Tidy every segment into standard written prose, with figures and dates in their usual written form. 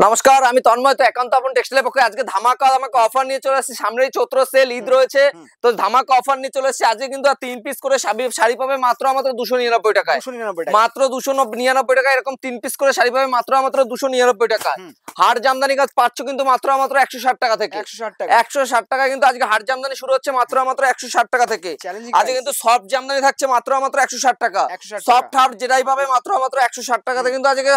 নমস্কার, আমি তন্ময়। তো একান্ত আপন টেক্সটাইলের পক্ষে আজকে ধামাকা ধামাকা অফার নিয়ে চলে আসছি। সামনেই চৈত্র সেল, ঈদ রয়েছে, তো ধামাকা অফার নিয়ে চলে আসছি। আজকে কিন্তু 3 পিস করে শাড়ি পাবে মাত্র 299 টাকায়। মাত্র 299 টাকায় এরকম 3 পিস করে শাড়ি পাবে মাত্র 299 টাকায়। হাড় জামদানি কাজ পাচ্ছ কিন্তু মাত্র 160 টাকা থেকে। 160 টাকায় কিন্তু আজকে হাড় জামদানি শুরু হচ্ছে মাত্র 160 টাকা থেকে। আজকে কিন্তু সফট জামদানি থাকছে মাত্র 160 টাকা। সফট হার্ড যেটাই পাবে মাত্র 160 টাকাতে কিন্তু আজকে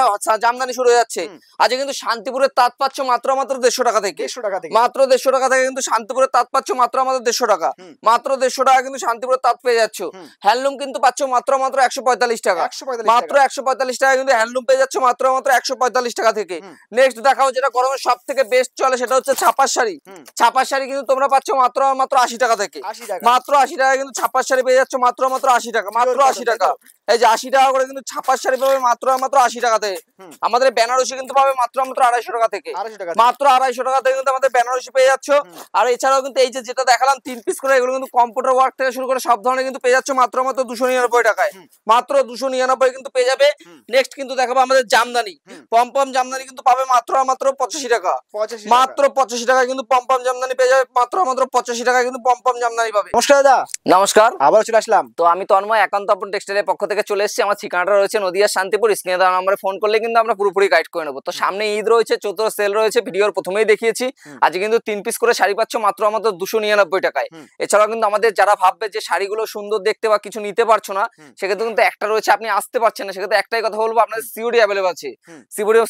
জামদানি শুরু হয়ে যাচ্ছে। আজকে কিন্তু শান্তিপুরের তাঁত পাচ্ছ মাত্র 150 টাকা থেকে। মাত্র 150 টাকা থেকে কিন্তু শান্তিপুরের তাঁত পাচ্ছ মাত্র 150 টাকা। মাত্র 150 টাকা কিন্তু শান্তিপুরের তাঁত পেয়ে যাচ্ছ। হ্যান্ডলুম কিন্তু পাচ্ছ মাত্র 145 টাকা। মাত্র 145 টাকা কিন্তু হ্যান্ডলুম পেয়ে যাচ্ছ মাত্র 145 টাকা থেকে। নেক্সট দেখাও যেটা গরমের সব থেকে বেস্ট চলে, সেটা হচ্ছে ছাপার শাড়ি। ছাপার শাড়ি কিন্তু তোমরা পাচ্ছ মাত্র 80 টাকা থেকে। মাত্র 80 টাকা কিন্তু ছাপার শাড়ি পেয়ে যাচ্ছ মাত্র 80 টাকা। মাত্র 80 টাকা। এই যে 80 টাকা করে কিন্তু ছাপার শাড়ি পাবে মাত্র 80 টাকাতে। আমাদের বেনারসি কিন্তু পাবে মাত্র 250 টাকা থেকে। মাত্র 250 টাকা থেকে কিন্তু আমাদের বেনারসি পেয়ে যাচ্ছ। আর এছাড়াও কিন্তু এই যে যেটা দেখালাম 3 পিস করে, এগুলো কিন্তু কম্পিউটার ওয়ার্ক থেকে শুরু করে সব ধরনের কিন্তু পেয়ে যাচ্ছ মাত্র 299 টাকায়। মাত্র 299 কিন্তু পেয়ে যাবে। নেক্সট কিন্তু দেখাবো আমাদের জামদানি। পমপম জামদানি কিন্তু পাবে মাত্র 85 টাকা। মাত্র 85 টাকা কিন্তু পমপম জামদানি পেয়ে যাবে। মাত্র 85 টাকা কিন্তু পমপম জামদানি পাবে। নমস্কার দাদা। নমস্কার, আবার চলে আসলাম। তো আমি তন্ময়, একান্ত আপন টেক্সটাইলের পক্ষ থেকে চলে এসেছি। আমার ঠিকানাটা রয়েছে নদিয়া শান্তিপুর। স্ক্রিনে দেওয়া নম্বরে ফোন করলে কিন্তু আমরা পুরোপুরি গাইড করে নেবো। তো সামনে ঈদ রয়েছে, চৈত্র সেল রয়েছে, ভিডিওর প্রথমেই দেখিয়েছি। আজকে কিন্তু 3 পিস করে শাড়ি পাচ্ছ মাত্র 299 টাকায়। এছাড়াও কিন্তু আমাদের যারা ভাববে যে শাড়িগুলো সুন্দর দেখতে বা কিছু নিতে পারছো না, সেক্ষেত্রে কিন্তু একটা রয়েছে, আপনি আসতে পারছেন না, সেক্ষেত্রে একটাই কথা বলবো, আপনাদের সিওডি অ্যাভেলেবল আছে।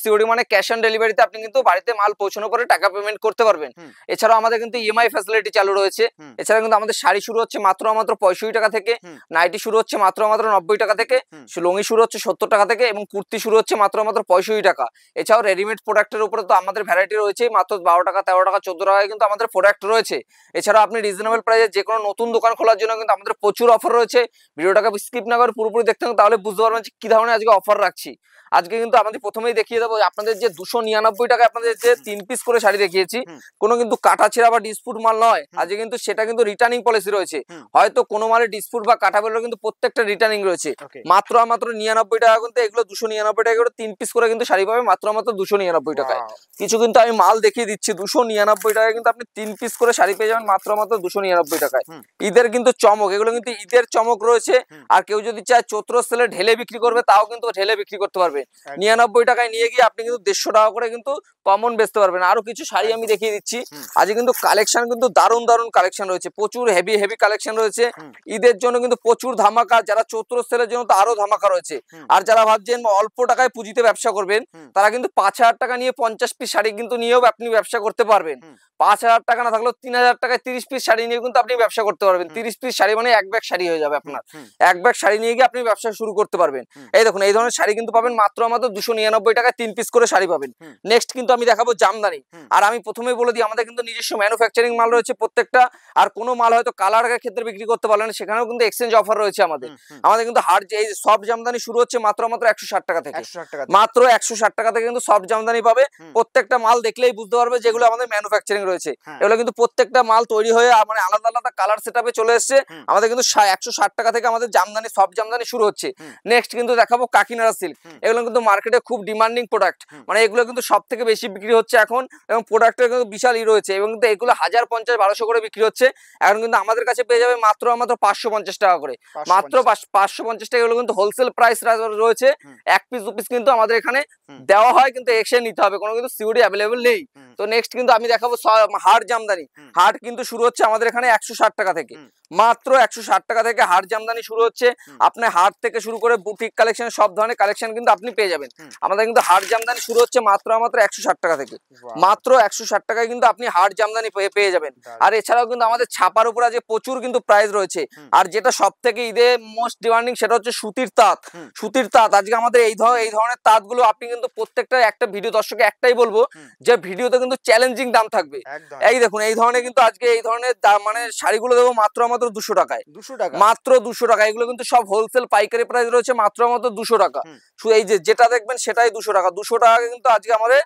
সিওডি মানে ক্যাশ অন ডেলিভারিতে আপনি কিন্তু বাড়িতে মাল পৌঁছানোর পরে টাকা পেমেন্ট করতে পারবেন। এছাড়াও আমাদের কিন্তু ইএমআই ফ্যাসিলিটি চালু রয়েছে। এছাড়া কিন্তু আমাদের শাড়ি শুরু হচ্ছে মাত্র 65 টাকা থেকে। নাইটি শুরু হচ্ছে মাত্র 90 টাকা থেকে। লুঙ্গি শুরু হচ্ছে 70 টাকা থেকে এবং কুর্তি শুরু হচ্ছে মাত্র 65 টাকা। এছাড়াও রেডিমেড প্রোডাক্টের উপরে তো আমাদের ভ্যারাইটি রয়েছে। মাত্র 12 টাকা, 13 টাকা, 14 টাকায় কিন্তু আমাদের প্রোডাক্ট রয়েছে। এছাড়াও আপনি রিজনেবল প্রাইসে যে কোনো নতুন দোকান খোলার জন্য কিন্তু আমাদের প্রচুর অফার রয়েছে। ভিডিওটাকে স্কিপ না করে পুরোপুরি দেখতে হবে, তাহলে বুঝতে পারবেন যে কি ধরনের আজকে অফার রাখছি। আজকে কিন্তু আমাদের প্রথমেই দেখিয়ে দেবো আপনাদের যে 299 টাকা আপনাদের যে 3 পিস করে শাড়ি দেখিয়েছি, কোনো কিন্তু কাটা ছেঁড়া বা ডিসপুট মাল নয়। আজকে কিন্তু সেটা কিন্তু রিটার্নিং পলিসি রয়েছে। হয়তো কোনো মালে ডিসপুট বা কাটা বেরোলে কিন্তু প্রত্যেকটা রিটার্নিং রয়েছে। মাত্র 99 টাকা কিন্তু এগুলো 299 টাকা করে 3 পিস করে কিন্তু শাড়ি পাবে মাত্র 299 টাকায়। কিছু কিন্তু আমি মাল দেখিয়ে দিচ্ছি। 299 টাকায় কিন্তু আপনি 3 পিস করে শাড়ি পেয়ে যাবেন মাত্র 299 টাকায়। ঈদের কিন্তু চমক, এগুলো কিন্তু ঈদের চমক রয়েছে। আর কেউ যদি চায় চৈত্র সেলে ঢেলে বিক্রি করবে, তাও কিন্তু ঢেলে বিক্রি করতে পারবে। 99 টাকায় নিয়ে গিয়ে আপনি কিন্তু 150 টাকা করে কিন্তু কমন বেচতে পারবেন। আরো কিছু শাড়ি আমি দেখিয়ে দিচ্ছি। আজকে কিন্তু কালেকশন কিন্তু দারুণ দারুণ কালেকশন রয়েছে, প্রচুর হেভি হেভি কালেকশন রয়েছে। ঈদের জন্য কিন্তু প্রচুর ধামাকা, যারা চৈত্র সেলের জন্য তো আরো ধামাকা রয়েছে। আর যারা ভাবছেন অল্প টাকায় পুঁজিতে ব্যবসা করবেন, তারা কিন্তু 5000 টাকা নিয়ে 50 পিস শাড়ি কিন্তু নিয়েও আপনি ব্যবসা করতে পারবেন। 5000 টাকা না থাকলেও 3000 টাকায় 30 পিস শাড়ি নিয়ে কিন্তু আপনি ব্যবসা করতে পারবেন। 30 পিস শাড়ি মানে এক ব্যাগ শাড়ি হয়ে যাবে আপনার। এক ব্যাগ শাড়ি নিয়ে গিয়ে আপনি ব্যবসা শুরু করতে পারবেন। এই দেখুন, এই ধরনের শাড়ি কিন্তু পাবেন মাত্র 299 টাকায় 3 পিস করে শাড়ি পাবেন। নেক্সট কিন্তু আমি দেখাবো জামদানি। আর আমি প্রথমেই বলে দিই, আমাদের কিন্তু নিজস্ব ম্যানুফ্যাকচারিং মাল রয়েছে প্রত্যেকটা। আর কোনো মাল হয়তো কালারের ক্ষেত্রে বিক্রি করতে পারলেন, সেখানেও কিন্তু এক্সচেঞ্জ অফার রয়েছে আমাদের। আমাদের কিন্তু হার্ড এই সব জামদানি শুরু হচ্ছে মাত্র 160 টাকা থেকে। মাত্র 160 টাকা থেকে কিন্তু সব জামদানি পাবে। প্রত্যেকটা মাল দেখলেই বুঝতে পারবে যেগুলো আমাদের ম্যানুফ্যাকচারিং রয়েছে। এগুলো কিন্তু প্রত্যেকটা মাল তৈরি হয়ে মানে আলাদা আলাদা কালার সেটআপে চলে এসেছে। আমাদের কিন্তু 160 টাকা থেকে আমাদের জামদানি সব জামদানি শুরু হচ্ছে। নেক্সট কিন্তু দেখাবো কাকিনাড়া সিল্ক। এগুলো কিন্তু মার্কেটে খুব ডিমান্ডিং প্রোডাক্ট, মানে এগুলো কিন্তু সব থেকে বেশি বিক্রি হচ্ছে এখন এবং প্রোডাক্টের কিন্তু বিশাল রয়েছে এবং কিন্তু এগুলো 1050-1200 করে বিক্রি হচ্ছে। এখন কিন্তু আমাদের কাছে পেয়ে যাবে মাত্র 550 টাকা করে। মাত্র 550 টাকা। এগুলো কিন্তু হোলসেল প্রাইস রয়েছে। এক পিস দু পিস কিন্তু আমাদের এখানে দেওয়া হয়, কিন্তু এক্সচেঞ্জ নিতে হবে, কোনো কিন্তু সিওডি অ্যাভেলেবল নেই। তো নেক্সট কিন্তু আমি দেখাবো হাড় জামদানি। হাড় কিন্তু শুরু হচ্ছে আমাদের এখানে 160 টাকা থেকে। মাত্র 160 টাকা থেকে হাড় জামদানি শুরু হচ্ছে। আপনি হাড় থেকে শুরু করে বুটিক কালেকশন, সব ধরনের কালেকশন কিন্তু আপনি পেয়ে যাবেন। আমাদের কিন্তু হাড় জামদানি শুরু হচ্ছে মাত্র 160 টাকা থেকে। মাত্র 160 টাকায় কিন্তু আপনি হাড় জামদানি পেয়ে যাবেন। আর এছাড়াও কিন্তু আমাদের ছাপার উপর আজ প্রচুর কিন্তু প্রাইস রয়েছে। আর যেটা সব থেকে ঈদে মোস্ট ডিমান্ডিং, সেটা হচ্ছে সুতির তাঁত। সুতির তাঁত আজকে আমাদের এই ধরনের তাঁতগুলো আপনি কিন্তু প্রত্যেকটা একটা ভিডিও দর্শকে একটাই বলবো যে ভিডিওতে কিন্তু চ্যালেঞ্জিং দাম থাকবে। এই দেখুন, এই ধরনের কিন্তু আজকে এই ধরনের মানে শাড়িগুলো দেবো মাত্র 200 টাকায়। 200 টাকা, মাত্র 200 টাকা। এগুলো কিন্তু সব হোলসেল পাইকারি প্রাইস রয়েছে মাত্র 200 টাকা। শুধু এই যেটা দেখবেন সেটাই 200 টাকা। 200 টাকা কিন্তু আজকে আমাদের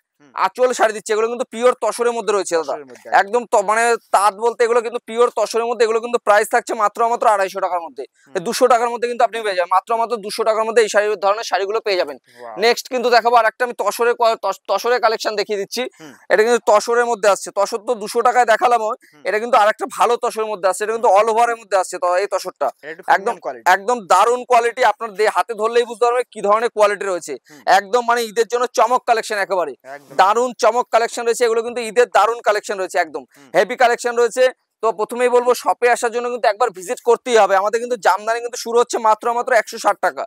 আঁচল শাড়ি দিচ্ছি, এগুলো কিন্তু পিওর তসরের মধ্যে রয়েছে দাদা, একদম মানে তাঁত বলতে এগুলো কিন্তু পিওর তসরের মধ্যে। এগুলো কিন্তু প্রাইস থাকছে মাত্র 250 টাকার মধ্যে, 200 টাকার মধ্যে কিন্তু আপনি পেয়ে যাবেন, মাত্র 200 টাকার মধ্যে এই ধরনের শাড়িগুলো পেয়ে যাবেন। নেক্সট কিন্তু দেখাবো আর একটা আমি তসরের কালেকশন দেখিয়ে দিচ্ছি। এটা কিন্তু তসরের মধ্যে আসছে, তসর তো 200 টাকায় দেখালাম, এটা কিন্তু আরেকটা ভালো তসরের মধ্যে আসছে, এটা কিন্তু অল ওভারের মধ্যে আসছে। তো এই তসরটা একদম একদম দারুণ কোয়ালিটি, আপনার হাতে ধরলেই বুঝতে পারবে কি ধরনের কোয়ালিটি রয়েছে। একদম মানে ঈদের জন্য চমক কালেকশন, একেবারে দারুণ চমক কালেকশন রয়েছে। এগুলো কিন্তু ঈদের দারুণ কালেকশন রয়েছে, একদম হেভি কালেকশন রয়েছে। তো প্রথমেই বলবো শপে আসার জন্য কিন্তু একবার ভিজিট করতেই হবে। আমাদের কিন্তু জামদানি কিন্তু শুরু হচ্ছে মাত্র 160 টাকা,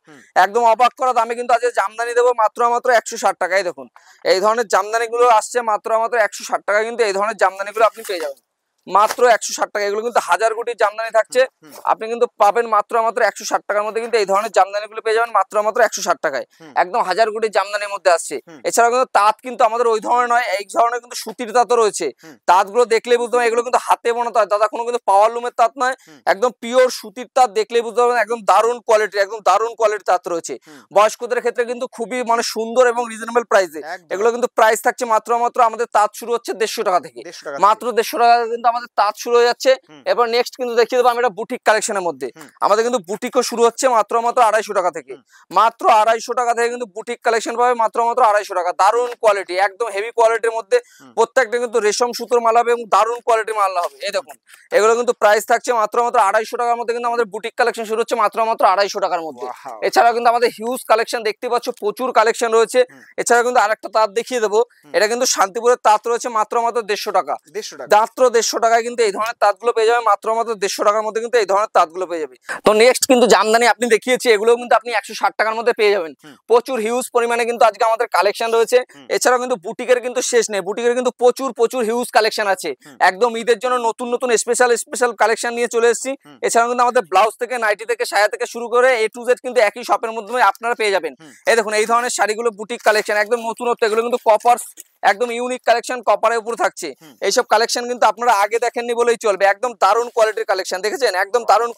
একদম অবাক করা দামে কিন্তু আজকে জামদানি দেবো মাত্র 160 টাকায়। দেখুন এই ধরনের জামদানি গুলো আসছে মাত্র 160 টাকা, কিন্তু এই ধরনের জামদানি গুলো আপনি পেয়ে যাবেন মাত্র 160 টাকা। এগুলো কিন্তু হাজার কোটি জামদানি থাকছে, আপনি কিন্তু পাবেন মাত্র 160 টাকার মধ্যে। কিন্তু এই ধরনের জামদানি গুলো পেয়ে যাবেন মাত্র 160 টাকায়, একদম হাজার কোটি জামদানির মধ্যে আসছে। এছাড়াও কিন্তু তাঁত কিন্তু আমাদের ওই ধরনের নয়, এই ধরনের কিন্তু সুতির তাঁতও রয়েছে। তাঁত গুলো দেখলেই বুঝতে পারবেন এগুলো কিন্তু হাতে বোনা তাঁত দাদা, কোনো কিন্তু পাওয়ার লুমের তাঁত নয়, একদম পিওর সুতির তাঁত। দেখলেই বুঝতে পারবেন একদম দারুণ কোয়ালিটি, একদম দারুণ কোয়ালিটির তাঁত রয়েছে। বয়স্কদের ক্ষেত্রে কিন্তু খুবই মানে সুন্দর এবং রিজনেবল প্রাইসে এগুলো কিন্তু প্রাইস থাকছে মাত্র আমাদের তাঁত শুরু হচ্ছে 150 টাকা থেকে, মাত্র 150 টাকা কিন্তু আমাদের তাঁত শুরু হয়ে যাচ্ছে। এবার নেক্সট কিন্তু দেখিয়ে দেবো আমি এটা বুটিক কালেকশনের মধ্যে। আমাদের কিন্তু বুটিকও শুরু হচ্ছে মাত্র 250 টাকা থেকে, মাত্র 250 টাকা থেকে কিন্তু বুটিক কালেকশন পাবে মাত্র 250 টাকা। দারুণ কোয়ালিটি, একদম হেভি কোয়ালিটির মধ্যে, প্রত্যেকটা কিন্তু রেশম সুতোর মাল হবে এবং দারুণ কোয়ালিটির মাল হবে। এই দেখুন এগুলো কিন্তু প্রাইস থাকছে মাত্র 250 টাকার মধ্যে, কিন্তু আমাদের বুটিক কালেকশন শুরু হচ্ছে মাত্র 250 টাকার মধ্যে। এছাড়াও কিন্তু আমাদের হিউজ কালেকশন দেখতে পাচ্ছ, প্রচুর কালেকশন রয়েছে। এছাড়া কিন্তু আরেকটা তাঁত দেখিয়ে দেবো, এটা কিন্তু শান্তিপুরের তাঁত রয়েছে মাত্র 150 টাকা, মাত্র 150 টাকায় কিন্তু এই ধরনের তাঁতগুলো পেয়ে যাবে মাত্র 150 টাকার মধ্যে, কিন্তু এই ধরনের তাঁতগুলো পেয়ে যাবে। তো নেক্সট কিন্তু জামদানি আপনি দেখিয়েছি, এগুলো কিন্তু আপনি 160 টাকার মধ্যে পেয়ে যাবেন। প্রচুর হিউজ পরিমাণে কিন্তু আজকে আমাদের কালেকশন রয়েছে। এছাড়াও কিন্তু বুটিকের কিন্তু শেষ নেই, বুটিকের কিন্তু প্রচুর হিউজ কালেকশন আছে, একদম ঈদের জন্য নতুন স্পেশাল কালেকশন নিয়ে চলে এসেছি। এছাড়াও কিন্তু আমাদের ব্লাউজ থেকে নাইটি থেকে সায়া থেকে শুরু করে A to Z কিন্তু একই শপের মধ্যে আপনারা পেয়ে যাবেন। এই দেখুন এই ধরনের শাড়িগুলো বুটিক কালেকশন, একদম নতুনত্ব, এগুলো কিন্তু কপার, একদম ইউনিক কালেকশন, কপারের উপর থাকছে। এইসব কালেকশন কিন্তু আপনারা আগে দেখেননি বলেই চলবে, একদম দারুণ কোয়ালিটির কালেকশন, দেখেছেন একদম দারুণ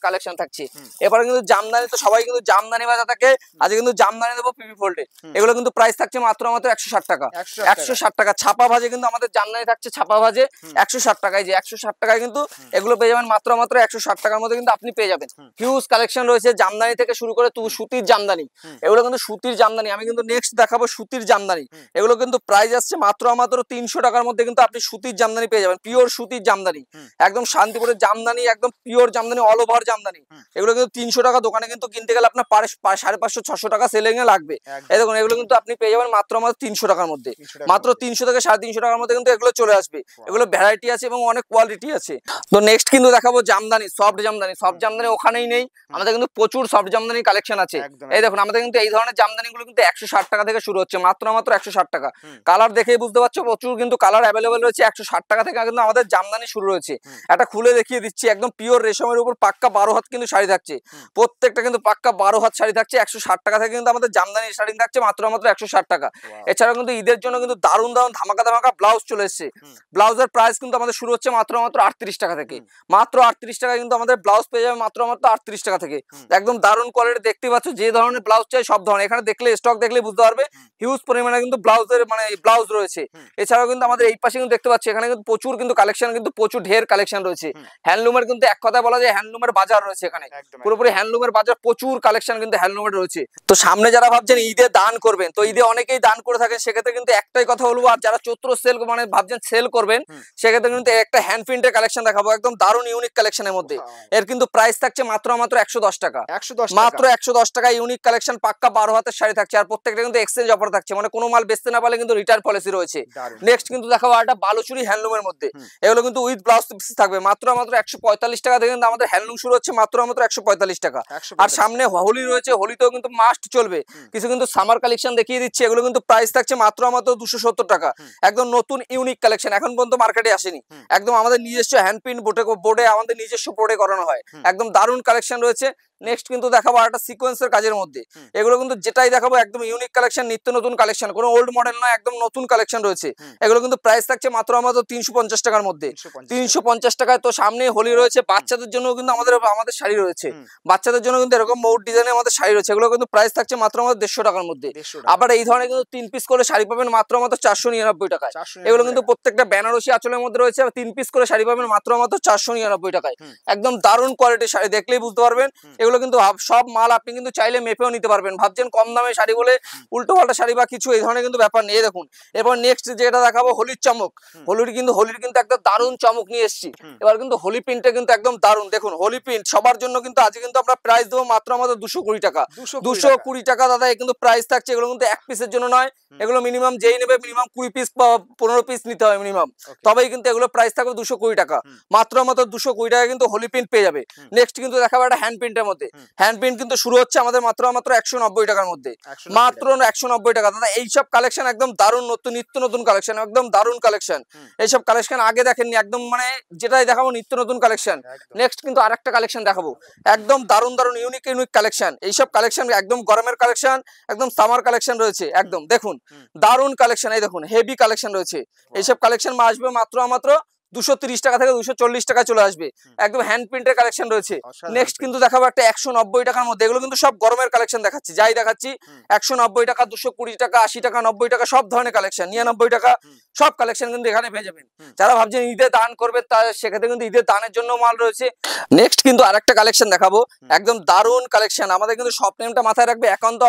কালেকশন থাকছে। এবারে কিন্তু জামদানি, তো সবাই কিন্তু জামদানি বাজা থাকে, আজকে কিন্তু জামদানি দেবো পিপি ফোল্ডে। এগুলো কিন্তু প্রাইস থাকছে মাত্র 160 টাকা, 160 টাকা। ছাপা ভাজে কিন্তু আমাদের জামদানি থাকছে, ছাপা ভাজে 160 টাকায়, যে 160 টাকায় কিন্তু এগুলো পেয়ে যাবেন মাত্র 160 টাকার মধ্যে কিন্তু আপনি পেয়ে যাবেন। হিউজ কালেকশন রয়েছে জামদানি থেকে শুরু করে সুতির জামদানি, এগুলো কিন্তু সুতির জামদানি। আমি কিন্তু নেক্সট দেখাবো সুতির জামদানি, এগুলো কিন্তু প্রাইস আসছে মাত্র 300 টাকার মধ্যে, কিন্তু আপনি সুতির জামদানি পেয়ে যাবেন, পিওর সুতির জামদানি, একদম শান্তিপুরের জামদানি, একদম pure Jamdani, all over Jamdani. এগুলো কিন্তু 300 টাকা, দোকানে কিন্তু কিনতে গেলে আপনার 550-600 টাকা সেলিং এ লাগবে। এই দেখুন এগুলো কিন্তু আপনি পেয়ে যাবেন মাত্র 300 টাকার মধ্যে, মাত্র 300 থেকে 350 টাকার মধ্যে কিন্তু এগুলো চলে আসবে। এগুলো ভ্যারাইটি আছে এবং অনেক কোয়ালিটি আছে। তো নেক্সট কিন্তু দেখাবো জামদানি, সফট জামদানি। সফট জামদানি ওখানেই নেই, আমাদের কিন্তু প্রচুর সফট জামদানি কালেকশন আছে। এই দেখুন আমাদের কিন্তু এই ধরনের জামদানি গুলো কিন্তু 160 টাকা থেকে শুরু হচ্ছে, মাত্র 160 টাকা। কালার দেখেই বুঝতে পারছো প্রচুর কিন্তু কালার অ্যাভেলেবেল রয়েছে। 160 টাকা থেকে কিন্তু আমাদের জামদানি শুরু রয়েছে। একটা খুলে দেখিয়ে দিচ্ছি, একদম পিওর রেশমের উপর পাক্কা 12 হাত কিন্তু শাড়ি থাকছে, প্রত্যেকটা কিন্তু পাক্কা 12 হাত শাড়ি থাকছে। 160 টাকা থেকে কিন্তু আমাদের জামদানি শাড়ি থাকছে মাত্র 160 টাকা। এছাড়াও কিন্তু ঈদের জন্য কিন্তু দারুণ ধামাকা ব্লাউজ চলে এসেছে। ব্লাউজের প্রাইস কিন্তু আমাদের শুরু হচ্ছে মাত্র 38 টাকা থেকে, মাত্র 38 টাকা কিন্তু আমাদের ব্লাউজ পেয়ে যাবে মাত্র 38 টাকা থেকে। একদম দারুণ কোয়ালিটি, দেখতে পাচ্ছ যে ধরনের ব্লাউজ চাই সব ধরনের, এখানে দেখলে স্টক দেখলে বুঝতে পারবে হিউজ পরিমাণে কিন্তু ব্লাউজের ব্লাউজ রয়েছে। এছাড়াও কিন্তু আমাদের এই পাশে কিন্তু দেখতে পাচ্ছি এখানে কিন্তু প্রচুর কিন্তু কালেকশন, কিন্তু প্রচুর ঢের কালেকশন রয়েছে। হ্যান্ডলুমের কিন্তু এক কথা বলা যায় হ্যান্ডলুমের বাজার রয়েছে এখানে, পুরোপুরি হ্যান্ডলুমের বাজার, প্রচুর কালেকশন কিন্তু হ্যান্ডলুমের রয়েছে। তো সামনে যারা ভাবছেন ঈদে দান করবেন, তো ঈদে অনেকেই দান করে থাকেন, সেক্ষেত্রে কিন্তু একটাই কথা বলবো, আর যারা চৈত্র সেল ভাবছেন সেল করবেন, সেক্ষেত্রে কিন্তু একটা হ্যান্ড প্রিন্টের কালেকশন দেখাবো, একদম দারুণ ইউনিক কালেকশনের মধ্যে। এর কিন্তু প্রাইস থাকছে মাত্র 110 টাকা, মাত্র 110 টাকা। ইউনিক কালেকশন, পাক্কা 12 হাতের শাড়ি থাকছে, আর প্রত্যেকটা কিন্তু এক্সচেঞ্জ অফার থাকছে, মানে কোনো মাল বেচতে না পারলে কিন্তু রিটার্ন পলিসি রয়েছে। নেক্সট কিন্তু দেখাবো একটা বালুচুরি হ্যান্ডলুমের মধ্যে, এগুলো কিন্তু উইথ ব্লাউজ পিস থাকবে মাত্র 145 টাকা থেকে কিন্তু আমাদের হ্যান্ডলুম শুরু হচ্ছে মাত্র 145 টাকা। আর সামনে হোলি রয়েছে, হোলিতেও কিন্তু মাস্ট চলবে। কিছু কিন্তু সামার কালেকশন দেখিয়ে দিচ্ছি, এগুলো কিন্তু প্রাইস থাকছে মাত্র 270 টাকা। একদম নতুন ইউনিক কালেকশন, এখন পর্যন্ত মার্কেটে আসেনি, একদম আমাদের নিজস্ব হ্যান্ড প্রিন্ট বোর্ডে আমাদের নিজস্ব বোর্ডে করানো হয়। একদম দারুণ কালেকশন রয়েছে, নেক্সট কিন্তু দেখাবো একটা সিকোয়েন্সের কাজের মধ্যে। এগুলো কিন্তু যেটাই দেখাবো একদম ইউনিক কালেকশন, নিত্য নতুন কালেকশন, কোনো ওল্ড মডেল নয়, একদম নতুন কালেকশন রয়েছে। এগুলো কিন্তু প্রাইস থাকছে মাত্র আমাদের 350 টাকার মধ্যে, 350 টাকায়। তো সামনে হোলি রয়েছে, বাচ্চাদের জন্য কিন্তু আমাদের শাড়ি রয়েছে, বাচ্চাদের জন্য কিন্তু এরকম মৌড ডিজাইনের আমাদের শাড়ি রয়েছে। এগুলো কিন্তু প্রাইস থাকছে মাত্র আমাদের 150 টাকার মধ্যে। আবার এই ধরনের কিন্তু 3 পিস করে শাড়ি পাবেন মাত্র আমাদের 499 টাকায়। এগুলো কিন্তু প্রত্যেকটা বেনারসি আঁচলের মধ্যে রয়েছে, 3 পিস করে শাড়ি পাবেন মাত্র আমাদের 499 টাকায়। একদম দারুণ কোয়ালিটির শাড়ি, দেখলেই বুঝতে পারবেন। এগুলো কিন্তু সব মাল আপনি কিন্তু চাইলে মেপেও নিতে পারবেন। ভাবছেন কম দামে শাড়ি বলে উল্টো পাল্টা শাড়ি বা কিছু, এই ধরনের কিন্তু ব্যাপার নেই। দেখুন এবার নেক্সট যেটা দেখাবো হোলির চমক। হোলির কিন্তু একদম দারুণ চমক নিয়ে এসেছি। এবার কিন্তু হোলি প্রিন্টে কিন্তু একদম দারুণ, দেখুন হোলি প্রিন্ট সবার জন্য কিন্তু আজকে কিন্তু আমরা প্রাইস দেবো মাত্র আমাদের 220 টাকা। 220 টাকা দাদা, কিন্তু প্রাইস থাকছে। এগুলো কিন্তু এক পিসের জন্য নয়, এগুলো মিনিমাম যেই নেবে মিনিমাম 20 পিস বা 15 পিস নিতে হবে মিনিমাম, তবেই কিন্তু এগুলো প্রাইস থাকবে 220 টাকা। মাত্র 220 টাকা কিন্তু হোলি প্রিন্ট পেয়ে যাবে। নেক্সট কিন্তু দেখাবো একটা হ্যান্ড প্রিন্টের মধ্যে। হ্যান্ড প্রিন্ট কিন্তু শুরু হচ্ছে আমাদের মাত্র 190 টাকার মধ্যে, মাত্র 190 টাকা দাদা। এইসব কালেকশন একদম দারুণ, নিত্য নতুন কালেকশন, একদম দারুণ কালেকশন। এইসব কালেকশন আগে দেখেননি, একদম মানে যেটাই দেখাবো নিত্য নতুন কালেকশন। নেক্সট কিন্তু আরেকটা কালেকশন দেখাবো, একদম দারুণ ইউনিক কালেকশন। এইসব কালেকশন একদম গরমের কালেকশন, একদম সামার কালেকশন রয়েছে। একদম দেখুন দারুণ কালেকশন, এই দেখুন হেভি কালেকশন রয়েছে। এইসব কালেকশন আসবে মাত্র 230 টাকা থেকে 240 টাকা চলে আসবে। একদম হ্যান্ড প্রিন্টের কালেকশন রয়েছে। নেক্সট কিন্তু দেখাবো একটা 190 টাকার মধ্যে। এগুলো কিন্তু সব গরমের কালেকশন দেখাচ্ছি, যাই দেখাচ্ছি 190 টাকা, 220 টাকা, 80 টাকা, 90 টাকা, সব ধরনের কালেকশন, 99 টাকা, সব কালেকশন কিন্তু এখানে পেয়ে যাবেন। যারা ভাবছেন ঈদে দান করবে সেক্ষেত্রে কিন্তু ঈদের দানের জন্য মাল রয়েছে। নেক্সট কিন্তু আরেকটা কালেকশন দেখাবো, একদম দারুণ কালেকশন। আমাদের কিন্তু শপ নেমটা মাথায় রাখবে, একান্ত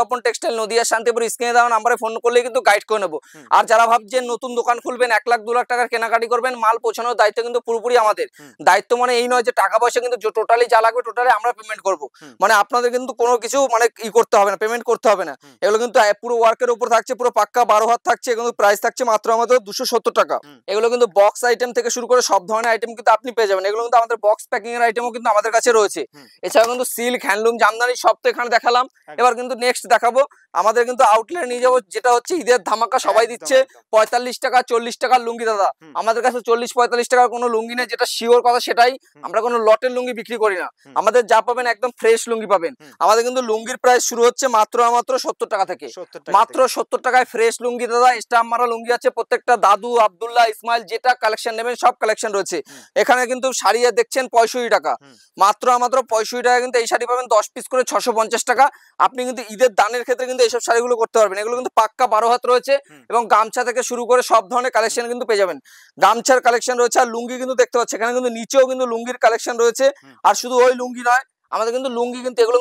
আপন টেক্সটাইল, নদিয়া শান্তিপুর। স্ক্রিনে দেওয়া নাম্বারে ফোন করলে কিন্তু গাইড করে নেবো। আর যারা ভাবছেন নতুন দোকান খুলবেন, 1 লাখ 2 লাখ টাকার কেনাকাটি করবেন, মাল পৌঁছানোর দায়িত্ব কিন্তু পুরোপুরি আমাদের। দায়িত্ব মানে এই নয় যে টাকা পয়সা কিন্তু টোটালি যা লাগবে টোটালি আমরা পেমেন্ট করব, মানে আপনাদের কিন্তু কোনো কিছু মানে করতে হবে না, পেমেন্ট করতে হবে না। এগুলো কিন্তু পুরো ওয়ার্কের উপর থাকছে, পুরো পাক্কা 12 হাত থাকছে। কিন্তু প্রাইস থাকছে মাত্র আমাদের 270 টাকা। এগুলো কিন্তু বক্স আইটেম থেকে শুরু করে সব ধরনের আইটেম কিন্তু আপনি পেয়ে যাবেন। এগুলো কিন্তু আমাদের বক্স প্যাকিং এর আইটেমও কিন্তু আমাদের কাছে রয়েছে। এছাড়াও কিন্তু সিল্ক, হ্যান্ডলুম, জামদানি সব তো এখানে দেখালাম। এবার কিন্তু নেক্সট দেখাবো আমাদের কিন্তু আউটলেট নিয়ে যাবো, যেটা হচ্ছে ঈদের ধামাকা। সবাই দিচ্ছে 45 টাকা 40 টাকার লুঙ্গি দাদা। আমাদের কাছে 40-45 টাকার কোনো লুঙ্গি নেই, যেটা শিওর কথা সেটাই। আমরা কোনো লটের লুঙ্গি বিক্রি করি না। আমাদের যা পাবেন একদম ফ্রেশ লুঙ্গি পাবেন। আমাদের কিন্তু লুঙ্গির প্রাইস শুরু হচ্ছে মাত্র 70 টাকা থেকে, মাত্র 70 টাকায় ফ্রেশ লুঙ্গি দাদা। স্টাম্প মারা লুঙ্গি আছে প্রত্যেকটা, দাদু, আব্দুল্লাহ, ইসমাইল, যেটা কালেকশন নেবেন সব কালেকশন রয়েছে এখানে। কিন্তু শাড়ি দেখছেন 65 টাকা, মাত্র 65 টাকা কিন্তু এই শাড়ি পাবেন 10 পিস করে 650 টাকা। আপনি কিন্তু ঈদের দানের ক্ষেত্রে কিন্তু এইসব শাড়িগুলো করতে পারবেন। এগুলো কিন্তু পাক্কা 12 হাত রয়েছে, এবং গামছা থেকে শুরু করে সব ধরনের কালেকশন কিন্তু পেয়ে যাবেন। গামছার কালেকশন রয়েছে, আর লুঙ্গি কিন্তু দেখতে পাচ্ছেন এখানে কিন্তু নিচেও কিন্তু লুঙ্গির কালেকশন রয়েছে। আর শুধু ওই লুঙ্গি নয়, আমাদের কিন্তু লুঙ্গি কিন্তু এগুলো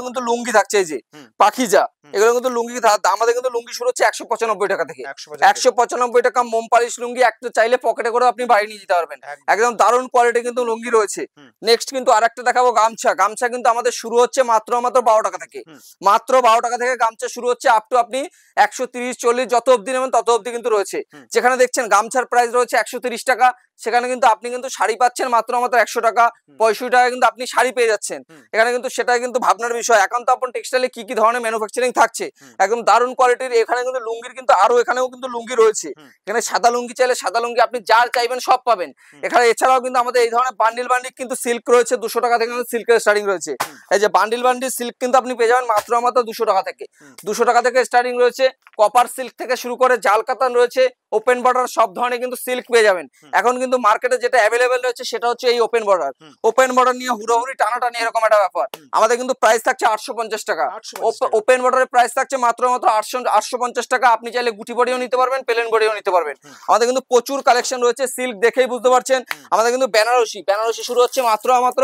কিন্তু লুঙ্গি থাকছে, এই যে পাখিজা, এগুলো কিন্তু লুঙ্গি। আমাদের কিন্তু লুঙ্গি শুরু হচ্ছে 195 টাকা থেকে, 195 টাকা মোম পালিশ লুঙ্গি। একটা চাইলে পকেটে করে আপনি বাড়ি নিয়ে যেতে পারবেন। একদম দারুণ কোয়ালিটি কিন্তু লুঙ্গি রয়েছে। নেক্সট কিন্তু আরেকটা দেখাবো গামছা। গামছা কিন্তু আমাদের শুরু হচ্ছে মাত্র 12 টাকা থেকে, মাত্র 12 টাকা থেকে গামছা শুরু হচ্ছে। আপ টু আপনি 130-40 যত অবধি নেবেন তত অবধি কিন্তু রয়েছে। যেখানে দেখছেন গামছার প্রাইস রয়েছে 130 টাকা, সেখানে কিন্তু আপনি কিন্তু শাড়ি পাচ্ছেন মাত্র 100 টাকা, 65 টাকা কিন্তু আপনি শাড়ি পেয়ে যাচ্ছেন এখানে। কিন্তু সেটাই কিন্তু ভাবনার বিষয়। একান্ত আপন টেক্সটাইলে কি কি ধরনের ম্যানুফ্যাকচারিং থাকছে, একদম দারুণ কোয়ালিটির। এখানে কিন্তু লুঙ্গির কিন্তু আরো এখানেও কিন্তু লুঙ্গি রয়েছে। এখানে সাদা লুঙ্গি চাইলে সাদা লুঙ্গি আপনি যা চাইবেন সব পাবেন এখানে। এছাড়াও কিন্তু আমাদের এই ধরনের বান্ডিল কিন্তু সিল্ক রয়েছে, 200 টাকা থেকে সিল্কের স্টার্টিং রয়েছে। এই যে বান্ডিল সিল্ক কিন্তু আপনি পেয়ে যাবেন মাত্র 200 টাকা থেকে, 200 টাকা থেকে স্টার্টিং রয়েছে। কপার সিল্ক থেকে শুরু করে জাল কাতান রয়েছে, ওপেন বর্ডার, সব ধরনের কিন্তু সিল্ক পেয়ে যাবেন। এখন কিন্তু মার্কেটে যেটা অ্যাভেলেবেল রয়েছে সেটা হচ্ছে এই ওপেন বর্ডার। ওপেন বর্ডার নিয়ে হুড়োহুড়ি টানাটানি এরকম একটা ব্যাপার। আমাদের কিন্তু প্রাইস থাকছে 850 টাকা। ওপেন বর্ডারের প্রাইস থাকছে মাত্র 850 টাকা। আপনি চাইলে গুটি বডিও নিতে পারবেন, প্লেন বডিও নিতে পারবেন। আমাদের কিন্তু প্রচুর কালেকশন রয়েছে। সিল্ক দেখেই বুঝতে পারছেন। আমাদের কিন্তু বেনারসি শুরু হচ্ছে মাত্র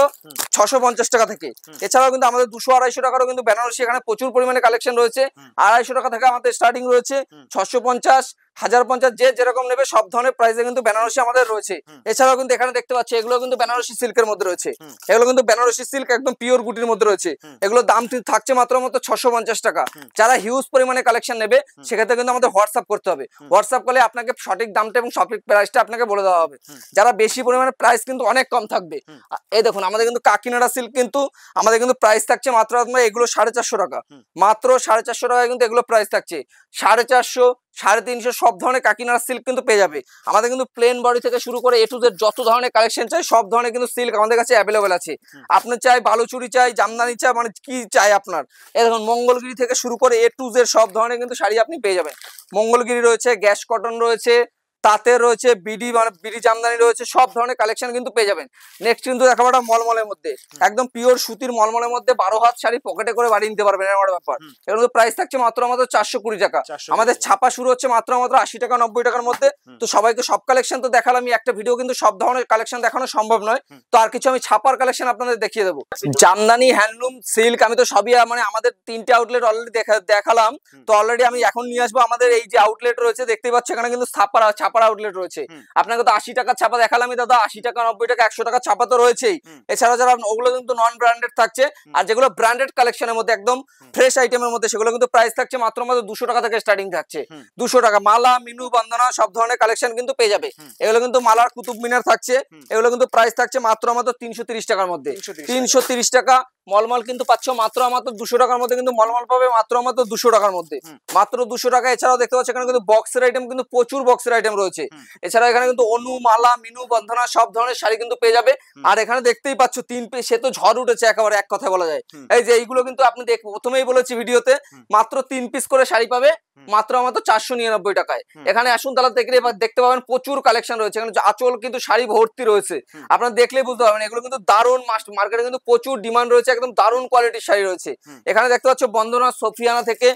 650 টাকা থেকে। এছাড়াও কিন্তু আমাদের 200-250 টাকারও কিন্তু বেনারসি এখানে প্রচুর পরিমাণে কালেকশন রয়েছে। 250 টাকা থেকে আমাদের স্টার্টিং রয়েছে, 650, 1050 যে যেরকম নেবে সব ধরনের প্রাইসে কিন্তু বেনারসি আমাদের রয়েছে। এছাড়াও কিন্তু এখানে দেখতে পাচ্ছি এগুলো কিন্তু বেনারসি সিল্কের মধ্যে রয়েছে। এগুলো কিন্তু বেনারসি সিল্ক একদম পিওর গুটির মধ্যে রয়েছে। এগুলো দাম থাকছে মাত্র 650 টাকা। যারা হিউজ পরিমাণে কালেকশন নেবে সেক্ষেত্রে কিন্তু আমাদের হোয়াটসঅ্যাপ করতে হবে। হোয়াটসঅ্যাপ করলে আপনাকে সঠিক দামটা এবং সঠিক প্রাইসটা আপনাকে বলে দেওয়া হবে। যারা বেশি পরিমাণে প্রাইস কিন্তু অনেক কম থাকবে। এই দেখুন আমাদের কিন্তু কাকিনাড়া সিল্ক কিন্তু আমাদের কিন্তু প্রাইস থাকছে মাত্র এগুলো 450 টাকা, মাত্র 450 টাকায় কিন্তু এগুলো প্রাইস থাকছে। 450, 350 সব ধরনের কাকিনাড়া সিল্ক কিন্তু পেয়ে যাবে। আমাদের কিন্তু প্লেন বডি থেকে শুরু করে A to Z যত ধরনের কালেকশন চাই সব ধরনের কিন্তু সিল্ক আমাদের কাছে অ্যাভেলেবেল আছে। আপনি চাই বালুচুরি চাই, জামদানি চাই, মানে কি চাই আপনার, এই দেখুন মঙ্গলগিরি থেকে শুরু করে A to Z সব ধরনের কিন্তু শাড়ি আপনি পেয়ে যাবেন। মঙ্গলগিরি রয়েছে, গ্যাস কটন রয়েছে, তাঁতের রয়েছে, বিডি মানে বিডি জামদানি রয়েছে, সব ধরনের কালেকশন কিন্তু পেয়ে যাবেন। নেক্সট কিন্তু দেখাবো একটা মলমলের মধ্যে, একদম পিওর সুতির মলমলের মধ্যে 12 হাত শাড়ি পকেটে করে বাড়ি নিতে পারবেন, এরকম একটা ব্যাপার। এর মধ্যে প্রাইস থাকছে মাত্র 420 টাকা। আমাদের ছাপা শুরু হচ্ছে মাত্র 80 টাকা 90 টাকার মধ্যে। তো সবাইকে সব কালেকশন তো দেখালাম, একটা ভিডিও কিন্তু সব ধরনের কালেকশন দেখানো সম্ভব নয়, তো আর কিছু আমি ছাপার কালেকশন আপনাদের দেখিয়ে দেবো। জামদানি, হ্যান্ডলুম, সিল্ক আমি তো সবই মানে আমাদের 3টে আউটলেট অলরেডি দেখালাম। তো অলরেডি আমি এখন নিয়ে আসবো আমাদের এই যে আউটলেট রয়েছে দেখতেই পাচ্ছ, এখানে কিন্তু ছাপার আউটলেট রয়েছে। আপনাকে তো 80 টাকার ছাপা দেখালামই দাদা, 80 টাকা 90 টাকা 100 টাকা ছাপা তো রয়েছেই। এছাড়া যারা ওগুলো কিন্তু নন ব্র্যান্ডেড থাকছে, আর যেগুলো ব্র্যান্ডেড কালেকশনের মধ্যে একদম ফ্রেশ আইটেমের মধ্যে সেগুলো কিন্তু প্রাইস থাকছে মাত্র 200 টাকা থেকে স্টার্টিং থাকছে। 200 টাকা মালা, মিনু, বন্দনা সব ধরনের কালেকশন কিন্তু পেয়ে যাবে। এগুলো কিন্তু মালার কুতুব মিনার থাকছে, এগুলো কিন্তু প্রাইস থাকছে মাত্র 330 টাকার মধ্যে। 330 টাকা। মলমল কিন্তু পাচ্ছ মাত্র 200 টাকার মধ্যে, কিন্তু মলমল পাবে মাত্র 200 টাকার মধ্যে, মাত্র 200 টাকা। এছাড়াও দেখতে পাচ্ছ এখানে কিন্তু বক্সের আইটেম কিন্তু প্রচুর বক্সের আইটেম রয়েছে। এছাড়া এখানে কিন্তু অনু, মালা, মিনু, বন্ধনা সব ধরনের শাড়ি কিন্তু পেয়ে যাবে। আর এখানে দেখতেই পাচ্ছ 3 পিস, সে তো ঝড় উঠেছে একেবারে, এক কথায় বলা যায়। এই যে এইগুলো কিন্তু আপনি প্রথমেই বলেছি ভিডিওতে, মাত্র 3 পিস করে শাড়ি পাবে মাত্র 499 টাকায়। এখানে আসুন তাহলে দেখতে পাবেন প্রচুর কালেকশন রয়েছে। এখানে আঁচল কিন্তু শাড়ি ভর্তি রয়েছে, আপনারা দেখলেই বুঝতে পারবেন। এগুলো কিন্তু দারুণ মার্কেটে কিন্তু প্রচুর ডিমান্ড রয়েছে, একদম দারুণ কোয়ালিটির শাড়ি রয়েছে। এখানে দেখতে পাচ্ছ বন্দনা, সোফিয়ানা থেকে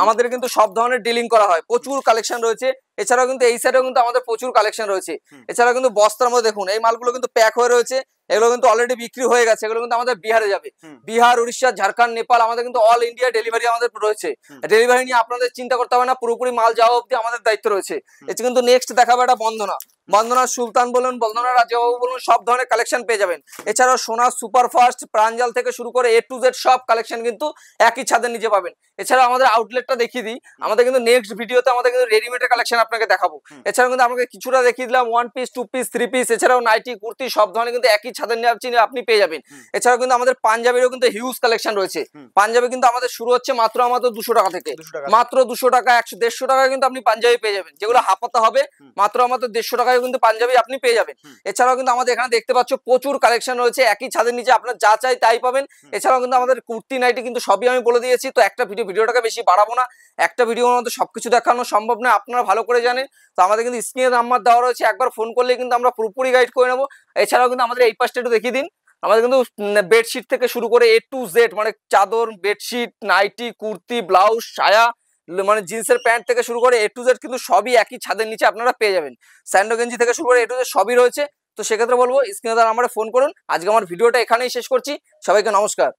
আমাদের কিন্তু সব ধরনের ডিলিং করা হয়, প্রচুর কালেকশন রয়েছে। এছাড়াও কিন্তু এই সাইডেও কিন্তু আমাদের প্রচুর কালেকশন রয়েছে। এছাড়াও কিন্তু বস্তার মধ্যে দেখুন এই মালগুলো কিন্তু প্যাক হয়ে রয়েছে, এগুলো কিন্তু অলরেডি বিক্রি হয়ে গেছে। এগুলো কিন্তু আমাদের বিহারে যাবে, বিহার, উড়িষ্যা, ঝাড়খণ্ড, নেপাল, আমাদের কিন্তু অল ইন্ডিয়া ডেলিভারি আমাদের রয়েছে। ডেলিভারি নিয়ে আপনাদের চিন্তা করতে হবে না, পুরোপুরি মাল যাওয়া অব্দি আমাদের দায়িত্ব রয়েছে। এতে কিন্তু নেক্সট দেখাবো একটা বন্দনা, বন্দনা সুলতান বলুন, বন্দনা রাজাবাবু বলুন, সব ধরনের কালেকশন পেয়ে যাবেন। এছাড়াও সোনা সুপারফাস্ট, প্রাঞ্জাল থেকে শুরু করে A to Z সব কালেকশন কিন্তু একই ছাদের নিচে পাবেন। এছাড়াও আমাদের আউটলেটটা দেখিয়ে দিই, আমাদের কিন্তু নেক্সট ভিডিওতে আমাদের কিন্তু রেডিমেডের কালেকশন আপনাকে দেখাবো। এছাড়াও কিন্তু আমাকে কিছুটা দেখিয়ে দিলাম 1 পিস 2 পিস 3 পিস, এছাড়াও নাইটি, কুর্তি সব ধরনের কিন্তু একই ছাদের নিচে আপনি পেয়ে যাবেন। এছাড়াও কিন্তু আমাদের পাঞ্জাবিরও কিন্তু হিউজ কালেকশন রয়েছে। পাঞ্জাবি কিন্তু আমাদের শুরু হচ্ছে মাত্র 200 টাকা থেকে, মাত্র 200 টাকা 150 টাকা কিন্তু আপনি পাঞ্জাবি পেয়ে যাবেন, যেগুলো হাফাতা হবে মাত্র 150 টাকায় কিন্তু পাঞ্জাবি আপনি পেয়ে যাবেন। এছাড়াও কিন্তু আমাদের এখানে দেখতে পাচ্ছ প্রচুর কালেকশন রয়েছে, একই ছাদের নিচে আপনার যা চাই তাই পাবেন। এছাড়াও কিন্তু আমাদের কুর্তি, নাইটি কিন্তু সবই আমি বলে দিয়েছি। তো একটা ভিডিওটাকে বেশি বাড়াবো না, একটা ভিডিওর মধ্যে সবকিছু দেখানো সম্ভব নয়, আপনারা ভালো করে জানেন। তো আমাদের কিন্তু স্ক্রিনে নাম্বার দেওয়া রয়েছে, একবার ফোন করলে কিন্তু আমরা পুরোপুরি গাইড করে নেবো। এছাড়াও কিন্তু আমাদের এই পাশটা একটু দেখিয়ে দিন, আমাদের কিন্তু বেডশিট থেকে শুরু করে A to Z মানে চাদর, বেডশিট, নাইটি, কুর্তি, ব্লাউজ, সায়া, মানে জিন্সের প্যান্ট থেকে শুরু করে A to Z কিন্তু সবই একই ছাদের নিচে আপনারা পেয়ে যাবেন। স্যান্ডো গেঞ্জি থেকে শুরু করে A to Z সবই রয়েছে। তো সেক্ষেত্রে বলবো স্ক্রিনে নাম্বারে ফোন করুন। আজকে আমার ভিডিওটা এখানেই শেষ করছি, সবাইকে নমস্কার।